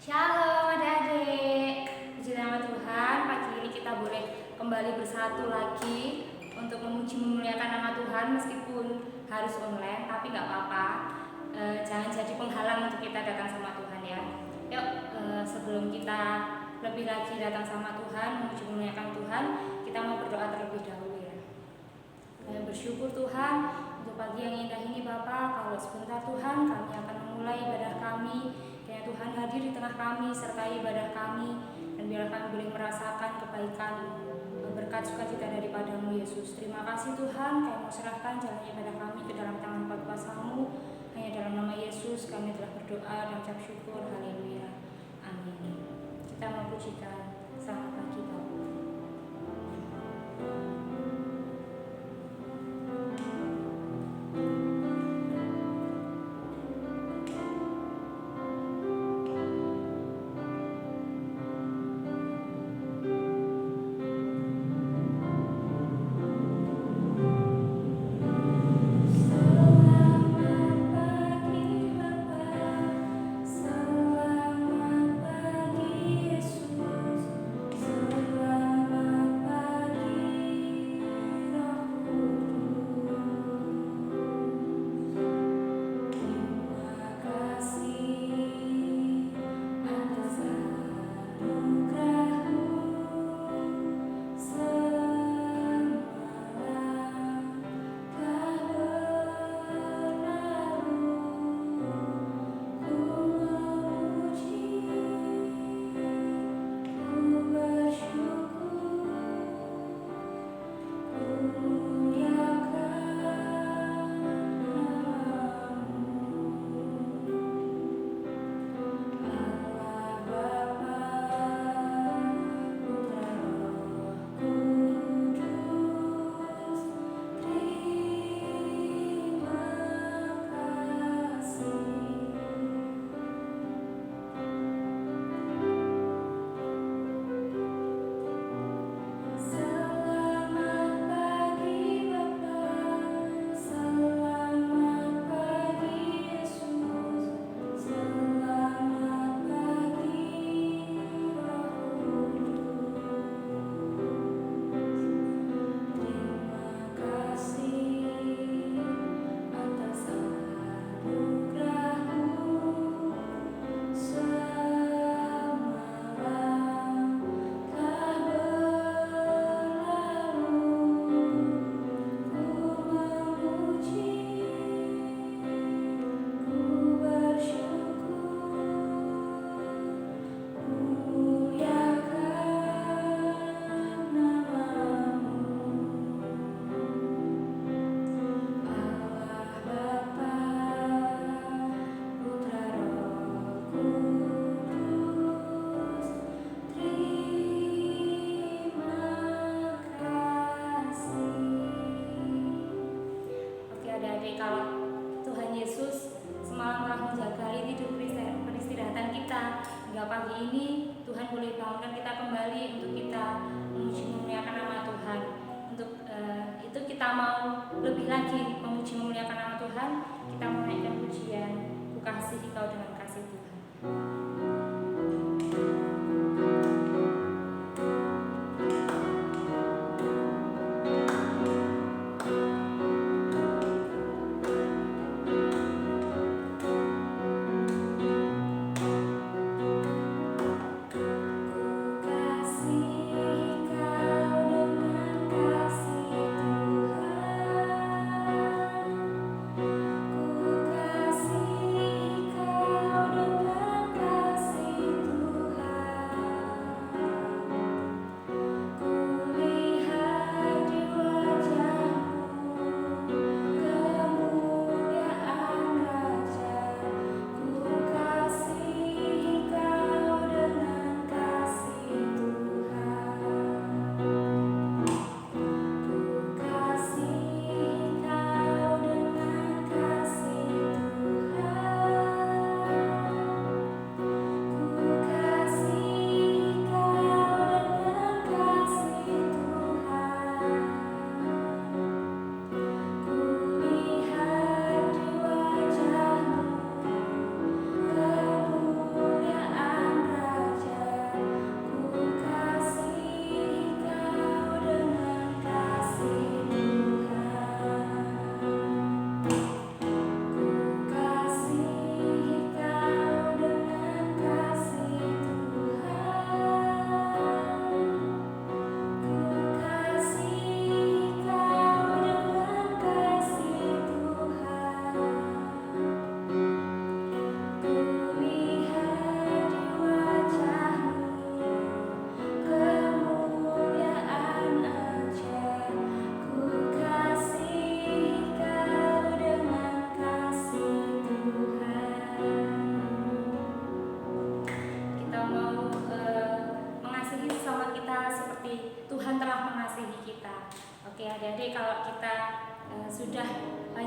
Shalom adik-adik. Puji nama Tuhan, pagi ini kita boleh kembali bersatu lagi untuk memuji memuliakan nama Tuhan meskipun harus online, tapi nggak apa-apa. Jangan jadi penghalang untuk kita datang sama Tuhan ya. Yuk, sebelum kita lebih lagi datang sama Tuhan, memuji memuliakan Tuhan, kita mau berdoa terlebih dahulu ya. Kami bersyukur Tuhan untuk pagi yang indah ini Bapa. Kalau sebentar Tuhan kami akan memulai ibadah kami. Kiranya Tuhan hadir di tengah kami, sertai ibadah kami, dan biarlah kami boleh merasakan kebaikan berkat sukacita daripadamu Yesus. Terima kasih Tuhan, kami mau serahkan jalan ibadah kami ke dalam tangan kuasa-Mu. Hanya dalam nama Yesus kami telah berdoa dan ucap syukur. Haleluya. Amin. Kita mau pujikan selamat pagi Bapak. Kalau Tuhan Yesus semalam telah menjaga tidur peristirahatan kita hingga pagi ini, Tuhan boleh bangunkan kita kembali untuk kita memuji memuliakan nama Tuhan. Untuk itu kita mau lebih lagi memuji memuliakan nama Tuhan, kita menaikkan pujian Ku kasihi Kau dengan kasih Tuhan. Ku kasihi Kau dengan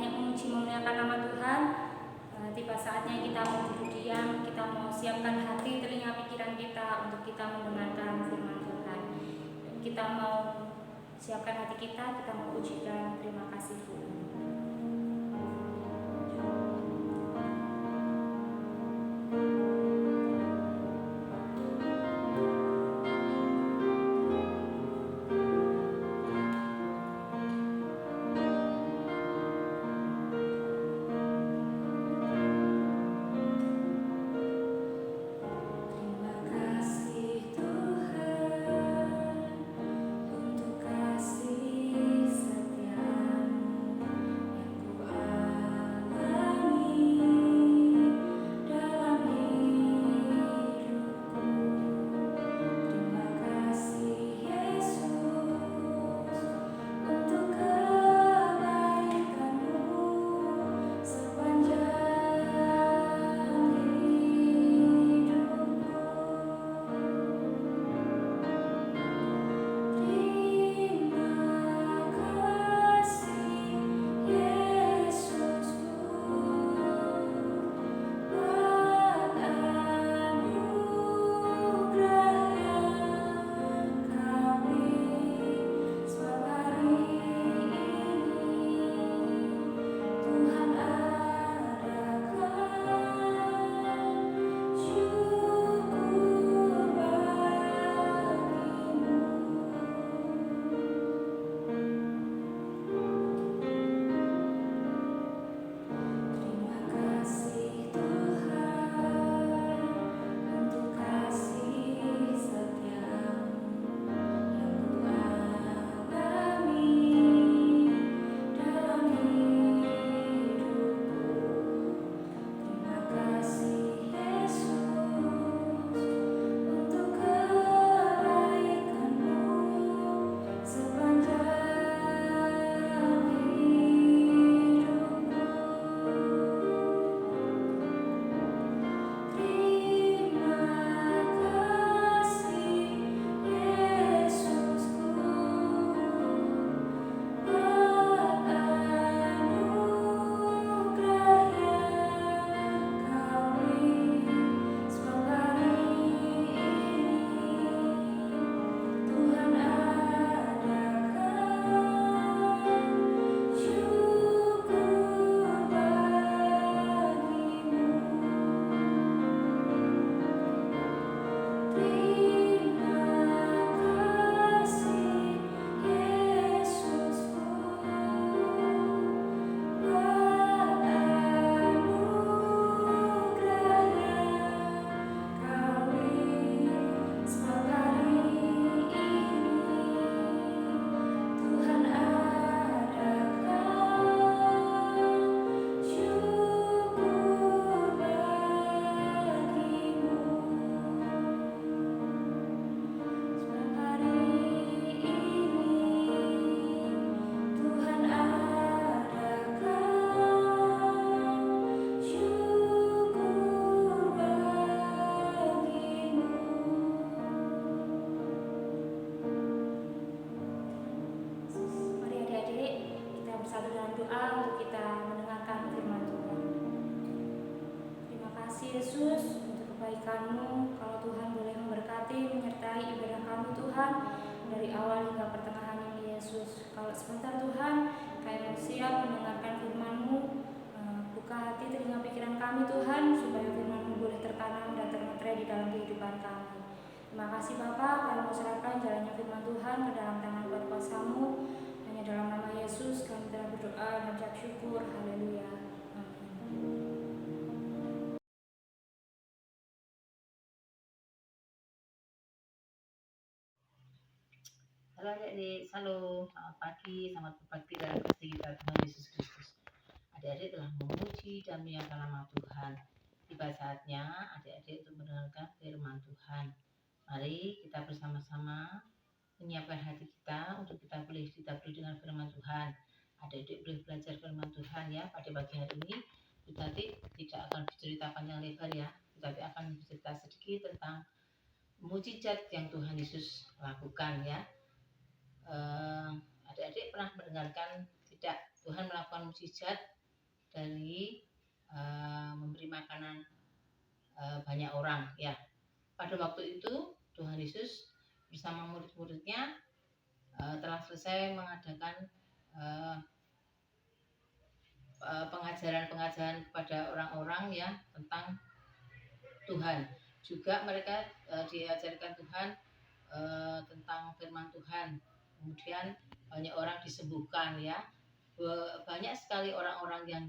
banyak memuji memuliakan nama Tuhan. Tiba saatnya kita mau duduk diam, kita mau siapkan hati, telinga, pikiran kita untuk kita mendengarkan firman Tuhan. Kita mau siapkan hati kita mau pujikan terima kasih Tuhan. kebaikan-Mu. Kalau Tuhan boleh memberkati, menyertai ibadah kami Tuhan dari awal hingga pertengahan ini Yesus. Kalau sebentar Tuhan, kami mau siap mendengarkan firman-Mu. Buka hati telinga pikiran kami Tuhan, supaya firman-Mu boleh tertanam dan termeterai di dalam kehidupan kami. Terima kasih Bapa, kami mau serahkan jalannya firman Tuhan ke dalam tangan kuat kuasa-Mu. Hanya dalam nama Yesus kami telah berdoa dan mengucap syukur. Haleluya. Amin. Halo adik-adik, salam, selamat pagi, selamat berbakti dalam kasih kita Tuhan Yesus Kristus. Adik-adik telah memuji dan memuliakan nama Tuhan. Tiba saatnya adik-adik untuk mendengarkan firman Tuhan. Mari kita bersama-sama menyiapkan hati kita untuk kita boleh dengan firman Tuhan. Adik-adik boleh belajar firman Tuhan ya pada pagi hari ini. Kita tidak akan bercerita panjang lebar ya. Kita akan bercerita sedikit tentang mujizat yang Tuhan Yesus lakukan ya. Adik-adik pernah mendengarkan tidak Tuhan melakukan mujizat dari memberi makanan banyak orang ya. Pada waktu itu Tuhan Yesus bersama murid-muridnya telah selesai mengadakan pengajaran-pengajaran kepada orang-orang ya tentang Tuhan. Juga mereka diajarkan Tuhan tentang firman Tuhan. Kemudian banyak orang disembuhkan ya. Banyak sekali orang-orang yang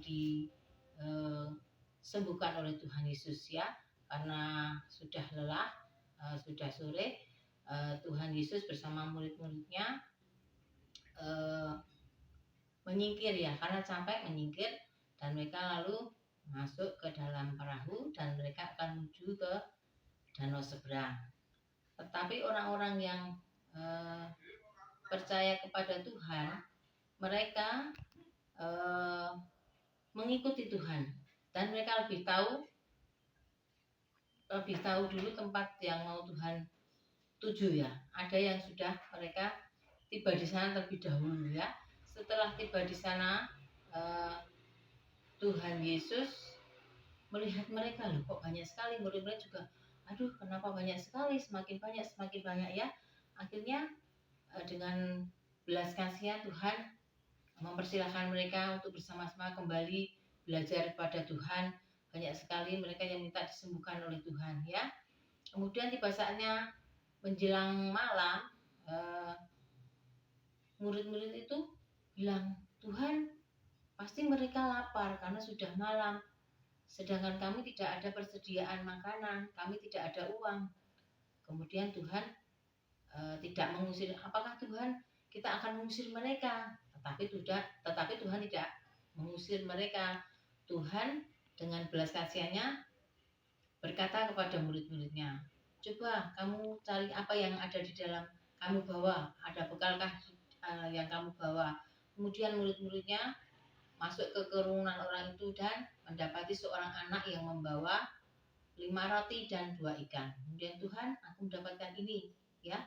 disembuhkan oleh Tuhan Yesus ya. Karena sudah lelah, sudah sore, Tuhan Yesus bersama murid-muridnya menyingkir ya, karena capek menyingkir, dan mereka lalu masuk ke dalam perahu dan mereka akan menuju ke danau seberang. Tetapi orang-orang yang percaya kepada Tuhan, mereka mengikuti Tuhan dan mereka lebih tahu dulu tempat yang mau Tuhan tuju ya. Ada yang sudah mereka tiba di sana terlebih dahulu ya. Setelah tiba di sana, Tuhan Yesus melihat mereka, loh kok banyak sekali, murid-murid juga, aduh kenapa banyak sekali, semakin banyak ya. Akhirnya dengan belas kasihan Tuhan mempersilahkan mereka untuk bersama-sama kembali belajar kepada Tuhan. Banyak sekali mereka yang minta disembuhkan oleh Tuhan ya. Kemudian tiba saatnya menjelang malam, murid-murid itu bilang, Tuhan, pasti mereka lapar karena sudah malam. Sedangkan kami tidak ada persediaan makanan, kami tidak ada uang. Kemudian Tuhan tidak mengusir. Apakah Tuhan kita akan mengusir mereka? Tetapi Tuhan tidak mengusir mereka. Tuhan dengan belas kasihannya berkata kepada murid-muridnya, coba kamu cari apa yang ada di dalam kamu bawa. Ada bekalkah yang kamu bawa? Kemudian murid-muridnya masuk ke kerumunan orang itu dan mendapati seorang anak yang membawa 5 roti dan 2 ikan. Kemudian, Tuhan, aku mendapatkan ini ya.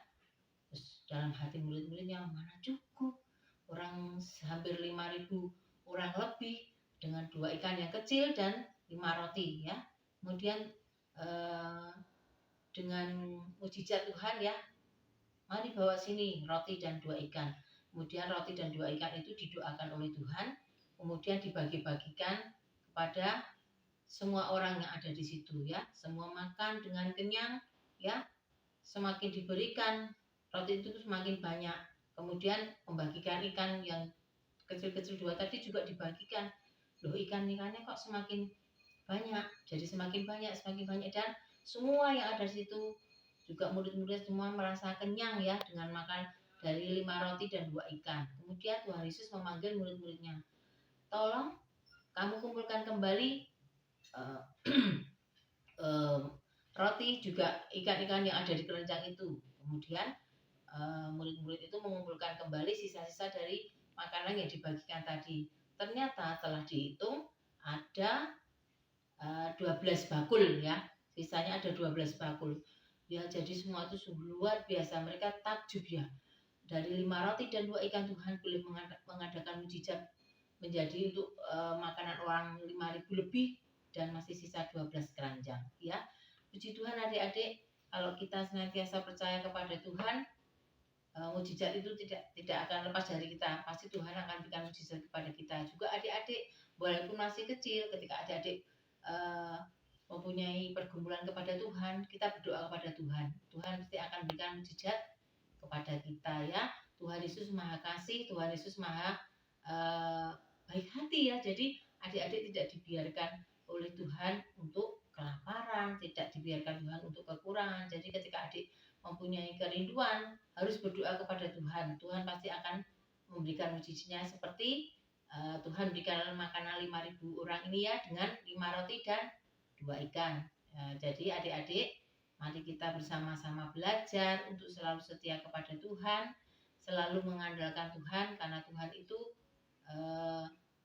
Terus dalam hati murid-muridnya, mana cukup, orang hampir 5.000 orang lebih dengan 2 ikan yang kecil dan 5 roti ya. Kemudian dengan mujizat Tuhan ya, mari bawa sini roti dan 2 ikan. Kemudian roti dan 2 ikan itu didoakan oleh Tuhan, kemudian dibagi-bagikan kepada semua orang yang ada di situ ya. Semua makan dengan kenyang ya. Semakin diberikan roti itu semakin banyak. Kemudian membagikan ikan yang kecil-kecil 2 tadi juga dibagikan. Loh, ikan-ikannya kok semakin banyak. Jadi semakin banyak dan semua yang ada di situ juga murid-murid semua merasa kenyang ya dengan makan dari 5 roti dan 2 ikan. Kemudian Tuhan Yesus memanggil murid-muridnya, tolong kamu kumpulkan kembali roti juga ikan-ikan yang ada di keranjang itu. Kemudian murid-murid itu mengumpulkan kembali sisa-sisa dari makanan yang dibagikan tadi. Ternyata telah dihitung ada 12 bakul ya. Sisanya ada 12 bakul. Ya, jadi semua itu sungguh luar biasa. Mereka takjub ya. Dari 5 roti dan 2 ikan Tuhan boleh mengadakan mujizat menjadi untuk makanan orang 5.000 lebih dan masih sisa 12 keranjang ya. Puji Tuhan adik-adik, kalau kita senantiasa percaya kepada Tuhan, mujizat itu tidak akan lepas dari kita. Pasti Tuhan akan berikan mujizat kepada kita. Juga adik-adik, walaupun masih kecil, ketika adik-adik mempunyai pergumulan kepada Tuhan, kita berdoa kepada Tuhan. Tuhan pasti akan berikan mujizat kepada kita ya. Tuhan Yesus Maha Kasih, Tuhan Yesus Maha baik hati ya. Jadi adik-adik tidak dibiarkan oleh Tuhan untuk kelaparan, tidak dibiarkan Tuhan untuk kekurangan. Jadi ketika adik mempunyai kerinduan, harus berdoa kepada Tuhan. Tuhan pasti akan memberikan mujizatnya seperti Tuhan berikan makanan 5.000 orang ini ya, dengan 5 roti dan 2 ikan. Jadi adik-adik, mari kita bersama-sama belajar untuk selalu setia kepada Tuhan, selalu mengandalkan Tuhan, karena Tuhan itu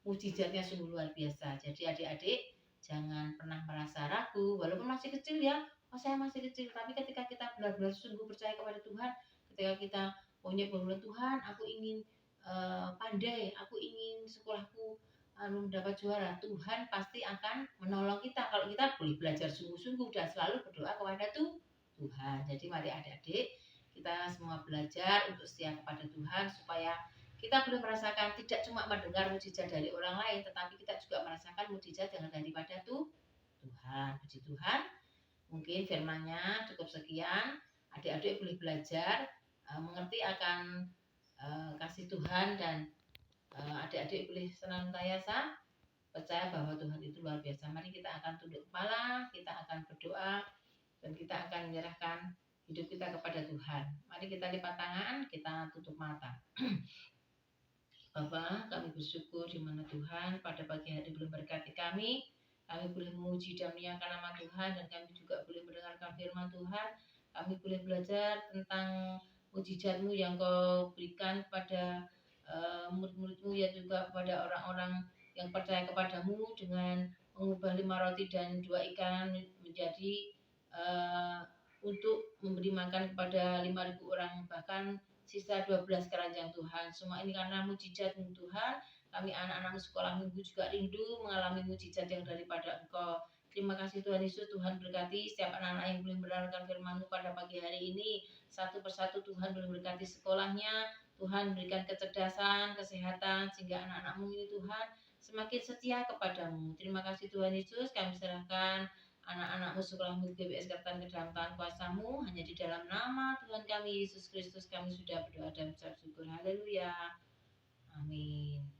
mujizatnya sungguh luar biasa. Jadi adik-adik jangan pernah merasa ragu, walaupun masih kecil ya. Oh, saya masih kecil, tapi ketika kita benar-benar sungguh percaya kepada Tuhan, ketika kita punya pergumulan, Tuhan, aku ingin pandai, aku ingin sekolahku mendapat juara, Tuhan pasti akan menolong kita kalau kita boleh belajar sungguh-sungguh dan selalu berdoa kepada Tuhan. Jadi mari adik-adik kita semua belajar untuk setia kepada Tuhan supaya kita boleh merasakan tidak cuma mendengar mujizat dari orang lain, tetapi kita juga merasakan mujizat yang daripada Tuhan. Puji Tuhan. Mungkin firman-Nya cukup sekian. Adik-adik boleh belajar mengerti akan kasih Tuhan dan adik-adik boleh senantiasa percaya bahwa Tuhan itu luar biasa. Mari kita akan tunduk kepala, kita akan berdoa, dan kita akan menyerahkan hidup kita kepada Tuhan. Mari kita lipat tangan, kita tutup mata. Bapa, kami bersyukur di mana Tuhan pada pagi hari belum berkati kami. Kami boleh memuji dan memuliakan nama Tuhan, dan kami juga boleh mendengarkan firman Tuhan. Kami boleh belajar tentang mujizat-Mu yang Kau berikan kepada murid-murid-Mu, ya juga kepada orang-orang yang percaya kepadamu dengan mengubah 5 roti dan 2 ikan menjadi untuk memberi makan kepada 5.000 orang, bahkan sisa 12 keranjang Tuhan. Semua ini karena mujizat-Mu Tuhan. Kami anak-anak sekolah minggu juga rindu mengalami mujizat yang daripada Engkau. Terima kasih Tuhan Yesus. Tuhan berkati setiap anak-anak yang boleh mendengarkan firman-Mu pada pagi hari ini. Satu persatu Tuhan boleh berkati sekolahnya. Tuhan berikan kecerdasan, kesehatan, sehingga anak-anak-Mu ini Tuhan semakin setia kepadamu. Terima kasih Tuhan Yesus. Kami serahkan anak-anak sekolah GBS Kertan ke dalam tangan kuasa-Mu. Hanya di dalam nama Tuhan kami Yesus Kristus kami sudah berdoa dan bersyukur. Haleluya. Amin.